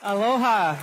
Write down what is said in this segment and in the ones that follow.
Aloha.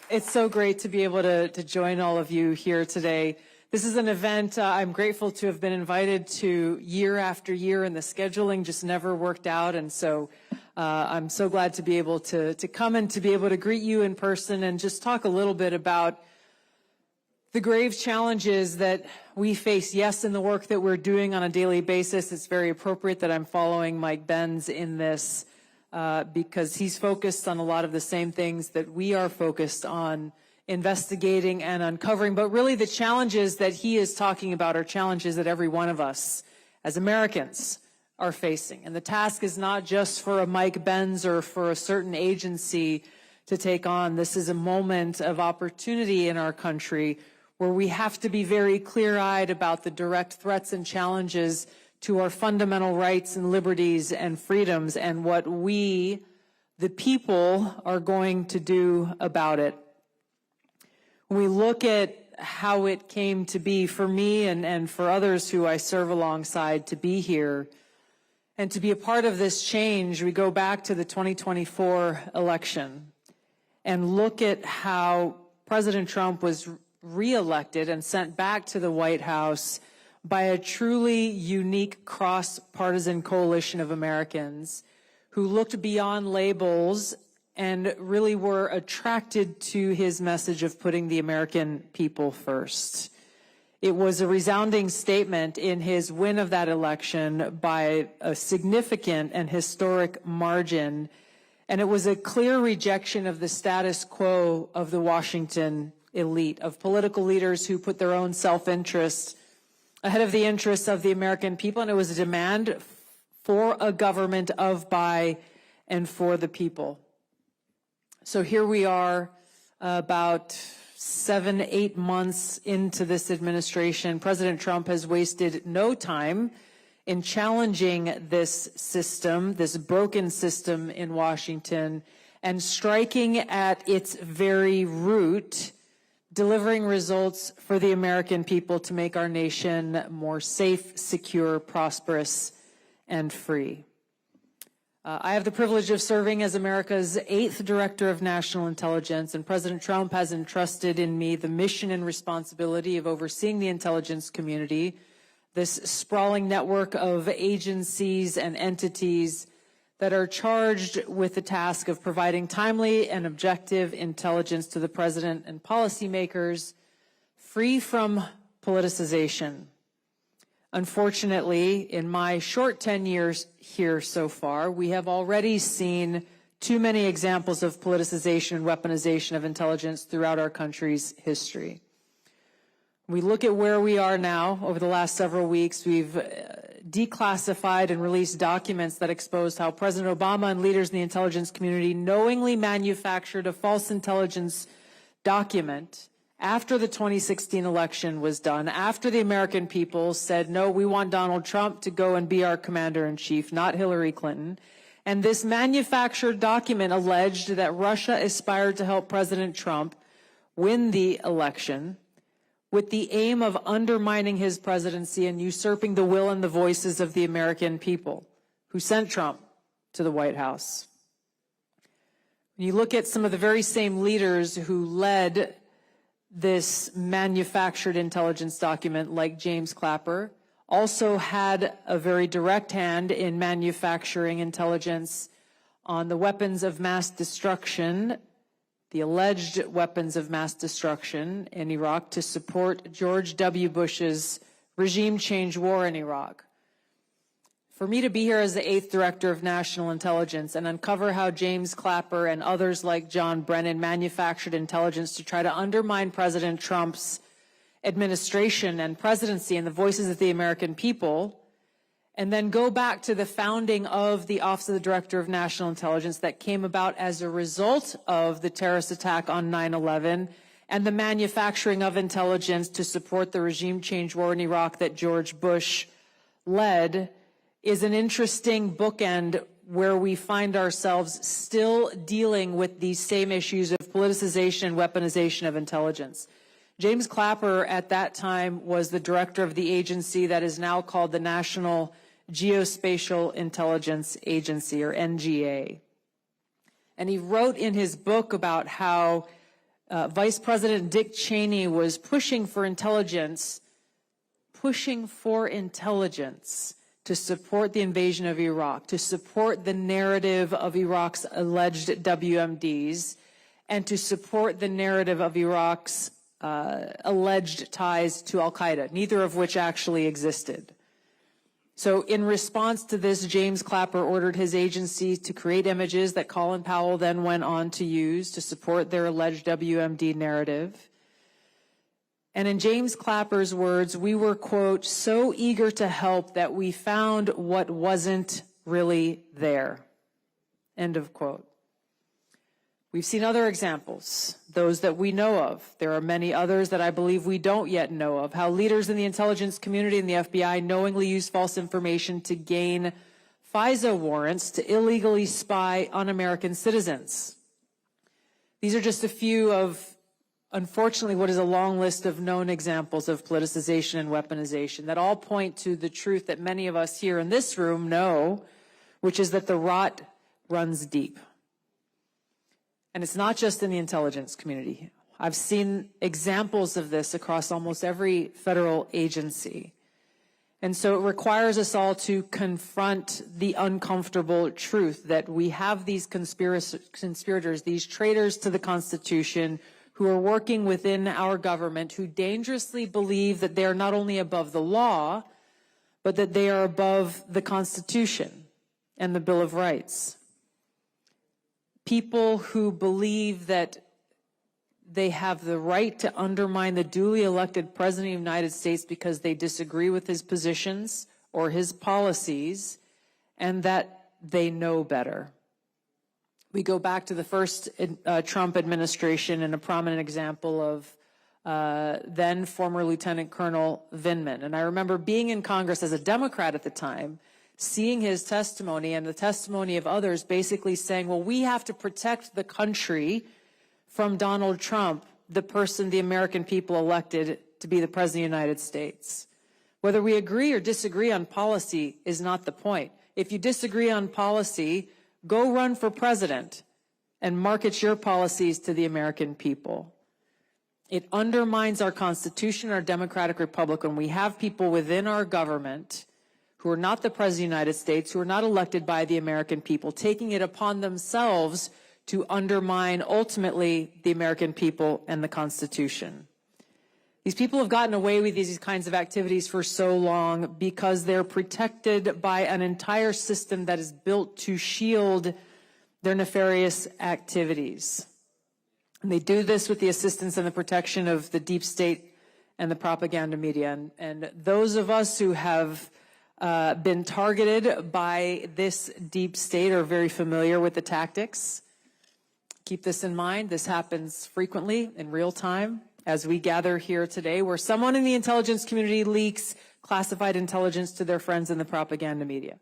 It's so great to be able to join all of you here today. This is an event I'm grateful to have been invited to year after year, and the scheduling just never worked out. And so I'm so glad to be able to come and to be able to greet you in person and just talk a little bit about the grave challenges that we face, yes, in the work that we're doing on a daily basis. It's very appropriate that I'm following Mike Benz in this because he's focused on a lot of the same things that we are focused on investigating and uncovering. But really the challenges that he is talking about are challenges that every one of us as Americans are facing. And the task is not just for a Mike Benz or for a certain agency to take on. This is a moment of opportunity in our country where we have to be very clear-eyed about the direct threats and challenges to our fundamental rights and liberties and freedoms and what we, the people, are going to do about it. When we look at how it came to be for me and for others who I serve alongside to be here and to be a part of this change, we go back to the 2024 election and look at how President Trump was reelected and sent back to the White House by a truly unique cross-partisan coalition of Americans who looked beyond labels and really were attracted to his message of putting the American people first. It was a resounding statement in his win of that election by a significant and historic margin, and it was a clear rejection of the status quo of the Washington elite, of political leaders who put their own self-interest ahead of the interests of the American people, and it was a demand for a government of, by, and for the people. So here we are about 7-8 months into this administration. President Trump has wasted no time in challenging this system, this broken system in Washington, and striking at its very root, delivering results for the American people to make our nation more safe, secure, prosperous, and free. I have the privilege of serving as America's 8th Director of National Intelligence, and President Trump has entrusted in me the mission and responsibility of overseeing the intelligence community, this sprawling network of agencies and entities that are charged with the task of providing timely and objective intelligence to the President and policymakers, free from politicization. Unfortunately, in my short 10 years here so far, we have already seen too many examples of politicization and weaponization of intelligence throughout our country's history. We look at where we are now. Over the last several weeks, we've declassified and released documents that exposed how President Obama and leaders in the intelligence community knowingly manufactured a false intelligence document after the 2016 election was done, after the American people said, no, we want Donald Trump to go and be our commander-in-chief, not Hillary Clinton. And this manufactured document alleged that Russia aspired to help President Trump win the election with the aim of undermining his presidency and usurping the will and the voices of the American people who sent Trump to the White House. When you look at some of the very same leaders who led this manufactured intelligence document, like James Clapper, also had a very direct hand in manufacturing intelligence on the weapons of mass destruction, the alleged weapons of mass destruction in Iraq to support George W. Bush's regime change war in Iraq. For me to be here as the 8th Director of National Intelligence and uncover how James Clapper and others like John Brennan manufactured intelligence to try to undermine President Trump's administration and presidency and the voices of the American people, and then go back to the founding of the Office of the Director of National Intelligence that came about as a result of the terrorist attack on 9/11 and the manufacturing of intelligence to support the regime change war in Iraq that George Bush led, is an interesting bookend where we find ourselves still dealing with these same issues of politicization and weaponization of intelligence. James Clapper at that time was the director of the agency that is now called the National Geospatial Intelligence Agency, or NGA. And he wrote in his book about how Vice President Dick Cheney was pushing for intelligence to support the invasion of Iraq, to support the narrative of Iraq's alleged WMDs, and to support the narrative of Iraq's alleged ties to al-Qaeda, neither of which actually existed. So in response to this, James Clapper ordered his agency to create images that Colin Powell then went on to use to support their alleged WMD narrative. And in James Clapper's words, we were, quote, so eager to help that we found what wasn't really there, end of quote. We've seen other examples, those that we know of. There are many others that I believe we don't yet know of, how leaders in the intelligence community and the FBI knowingly use false information to gain FISA warrants to illegally spy on American citizens. These are just a few of, unfortunately, what is a long list of known examples of politicization and weaponization that all point to the truth that many of us here in this room know, which is that the rot runs deep. And it's not just in the intelligence community. I've seen examples of this across almost every federal agency. And so it requires us all to confront the uncomfortable truth that we have these conspirators, these traitors to the Constitution, who are working within our government, who dangerously believe that they are not only above the law, but that they are above the Constitution and the Bill of Rights. People who believe that they have the right to undermine the duly elected President of the United States because they disagree with his positions or his policies, and that they know better. We go back to the first Trump administration and a prominent example of then former Lieutenant Colonel Vindman. And I remember being in Congress as a Democrat at the time, seeing his testimony and the testimony of others basically saying, well, we have to protect the country from Donald Trump, the person the American people elected to be the President of the United States. Whether we agree or disagree on policy is not the point. If you disagree on policy, go run for president and market your policies to the American people. It undermines our Constitution, our democratic republic, when we have people within our government who are not the President of the United States, who are not elected by the American people, taking it upon themselves to undermine, ultimately, the American people and the Constitution. These people have gotten away with these kinds of activities for so long because they're protected by an entire system that is built to shield their nefarious activities. And they do this with the assistance and the protection of the deep state and the propaganda media. And those of us who have been targeted by this deep state are very familiar with the tactics. Keep this in mind. This happens frequently in real time as we gather here today, where someone in the intelligence community leaks classified intelligence to their friends in the propaganda media.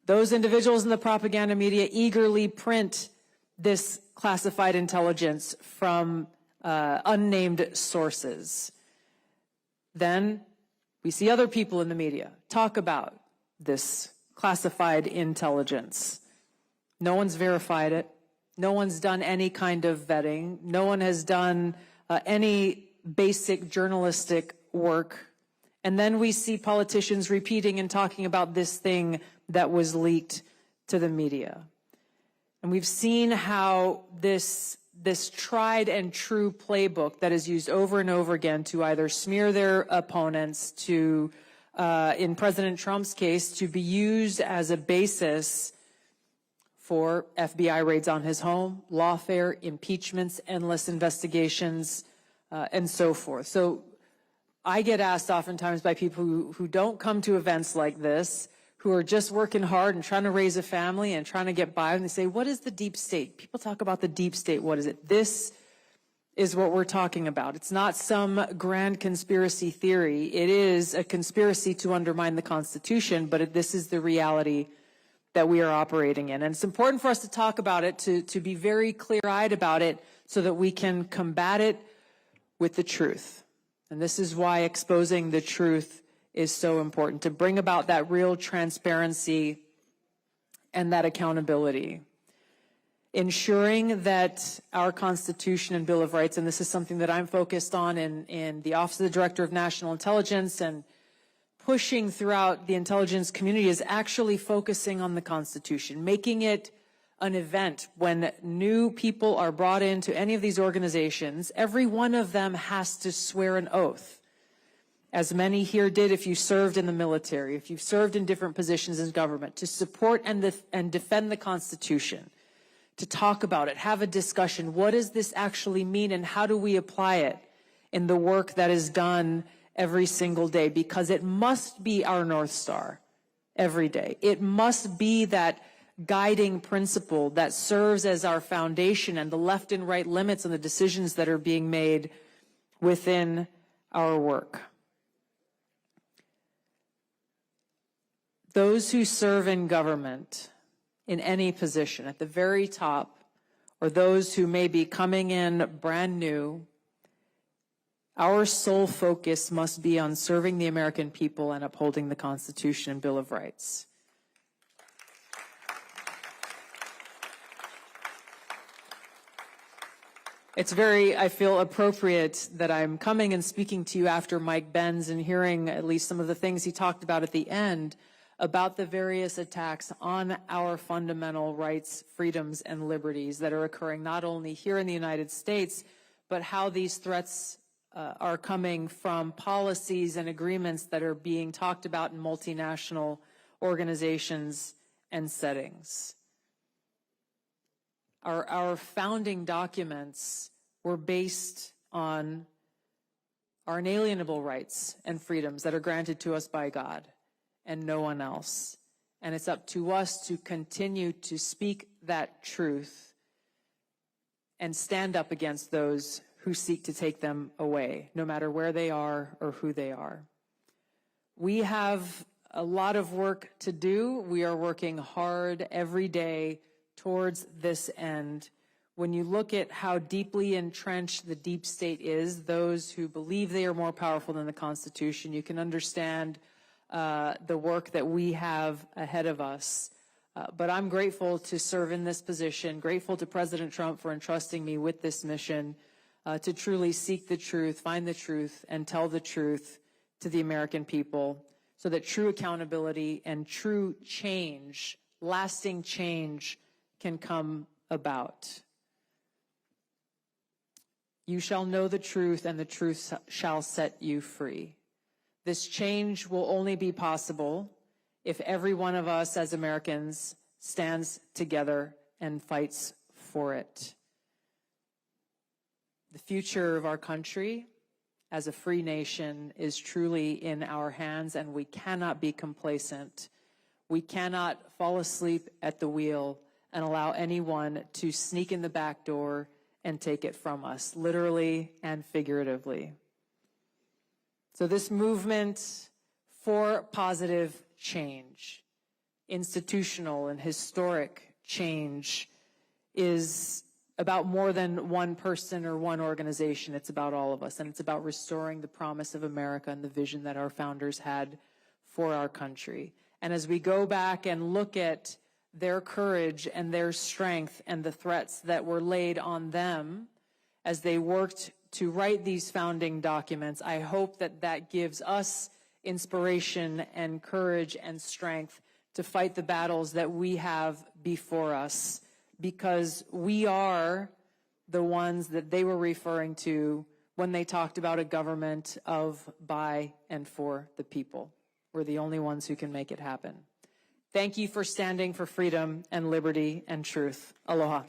Those individuals in the propaganda media eagerly print this classified intelligence from unnamed sources. Then we see other people in the media talk about this classified intelligence. No one's verified it. No one's done any kind of vetting. No one has done any basic journalistic work. And then we see politicians repeating and talking about this thing that was leaked to the media. And we've seen how this tried and true playbook that is used over and over again to either smear their opponents, to, in President Trump's case, to be used as a basis for FBI raids on his home, lawfare, impeachments, endless investigations, and so forth. So I get asked oftentimes by people who don't come to events like this, who are just working hard and trying to raise a family and trying to get by, and they say, what is the deep state? People talk about the deep state. What is it? This is what we're talking about. It's not some grand conspiracy theory. It is a conspiracy to undermine the Constitution, but this is the reality that we are operating in. And it's important for us to talk about it, to be very clear-eyed about it, so that we can combat it with the truth. And this is why exposing the truth is so important, to bring about that real transparency and that accountability. ensuring that our Constitution and Bill of Rights, and this is something that I'm focused on in the Office of the Director of National Intelligence and pushing throughout the intelligence community, is actually focusing on the Constitution, making it an event. When new people are brought into any of these organizations, every one of them has to swear an oath, as many here did if you served in the military, if you've served in different positions in government, to support and defend the Constitution, to talk about it, have a discussion. What does this actually mean, and how do we apply it in the work that is done every single day? Because it must be our North Star every day. It must be that guiding principle that serves as our foundation and the left and right limits on the decisions that are being made within our work. Those who serve in government in any position at the very top, or those who may be coming in brand new, our sole focus must be on serving the American people and upholding the Constitution and Bill of Rights. It's very, I feel, appropriate that I'm coming and speaking to you after Mike Benz and hearing at least some of the things he talked about at the end about the various attacks on our fundamental rights, freedoms, and liberties that are occurring not only here in the United States, but how these threats are coming from policies and agreements that are being talked about in multinational organizations and settings. Our founding documents were based on our inalienable rights and freedoms that are granted to us by God and no one else. And it's up to us to continue to speak that truth and stand up against those who seek to take them away, no matter where they are or who they are. We have a lot of work to do. We are working hard every day towards this end. When you look at how deeply entrenched the deep state is, those who believe they are more powerful than the Constitution, you can understand the work that we have ahead of us. But I'm grateful to serve in this position, grateful to President Trump for entrusting me with this mission to truly seek the truth, find the truth, and tell the truth to the American people so that true accountability and true change, lasting change, can come about. You shall know the truth, and the truth shall set you free. This change will only be possible if every one of us as Americans stands together and fights for it. The future of our country as a free nation is truly in our hands, and we cannot be complacent. We cannot fall asleep at the wheel and allow anyone to sneak in the back door and take it from us, literally and figuratively. So this movement for positive change, institutional and historic change, is about more than one person or one organization. It's about all of us, and it's about restoring the promise of America and the vision that our founders had for our country. And as we go back and look at their courage and their strength and the threats that were laid on them as they worked to write these founding documents, I hope that that gives us inspiration and courage and strength to fight the battles that we have before us, because we are the ones that they were referring to when they talked about a government of, by, and for the people. We're the only ones who can make it happen. Thank you for standing for freedom and liberty and truth. Aloha.